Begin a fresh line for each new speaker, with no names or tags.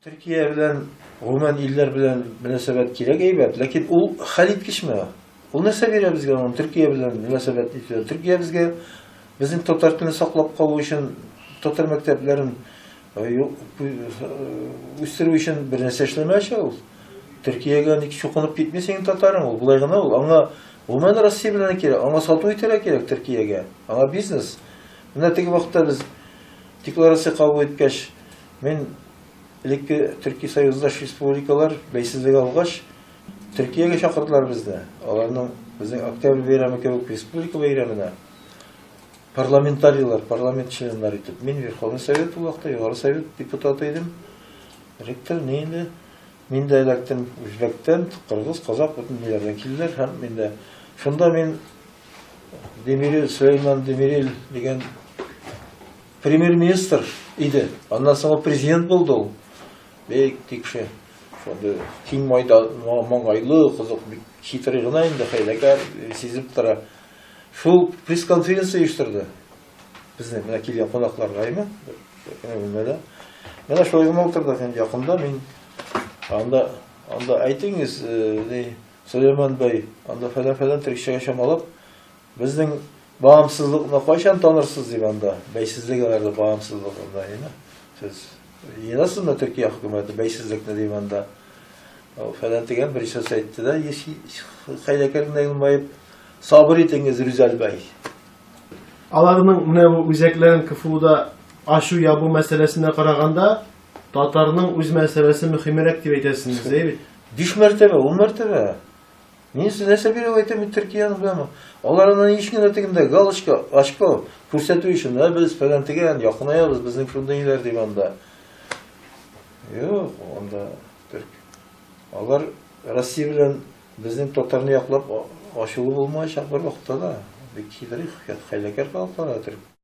Türkiye bilen, Rumen iller bilen münasebet kирәк әйбәт, ләкин ул хәл иткечме? Ул нәрсә бирә безгә ул Türkiye белән мөнәсәбәт итү? Türkiye безгә безнең татар телен саклап калу өчен татар мәктәпләрен үстерү өчен бер нәрсә эшләмәчә ул. Türkiye'гә ник чукынып китми синең татарың ул. Булай гына ул. Аңа Румен Россия белән кирәк, аңа сату итәргә кирәк Türkiye'гә. Аңа бизнес. Менә теге вакытта без декларация кабул иткәч, мен элекке Төрки Союздаш республикалар бәйсезлек алгач, Төркиягә чакырдылар безне. Аларның безнең октябрь бәйрәме кебек республика бәйрәменә парламентарийлар, парламент членнары итеп, мин Верховный Совет ул вакытта югары совет депутаты идем. Ректор нинди? Мин дә электем Үзбәктән, Кыргыз, Казак бөтен милләрдән килделәр һәм мин дә шунда мин Демирел Сөләйман Демирел дигән премьер-министр иде. Аннан соң президент булды ул. Бик тикше. Шунда киң маңгайлы, кызык, бик хитрый гына инде хәйләкәр сизеп тора. Шул пресс-конференция оештырды. Безнең менә килгән кунакларга әйме. Менә шулай гына утырдык инде якында мин анда әйтегез, Сөләйман бәй, анда фәлән тиркешегә чамалап, безнең bağımsızlıkны кайчан танырсыз дип анда, бәйсезлегләрдә bağımsızлыгында яна. Сез янасында Төркия хөкүмәте бәйсезлекне дип анда. Фәлән дигән бер сүз әйтте дә, хәйләкәргә елмаеп, сабыр итегез Рүзәл бәй.
Аларның менә бу үзәкләрен КФУда ашу ябу мәсьәләсенә караганда, татарның үз мәсьәләсе мөһимрәк дип әйтәсез, бит.
5 мәртәбә, 10 мәртәбә. Мин нәрсә биреп әйтәм Төркиянең белән. Аларның ишкенә тегендә галочка, очко күрсәтү өчен, без фәлән тигән якынаябыз, безнең шундый иләр дип анда. Юк, анда Төрк. Алар Россия белән безнең татарны яклап ачылу булмаячак бер вакытта да. Бик хитрый хәйләкәр халыклар Төрк.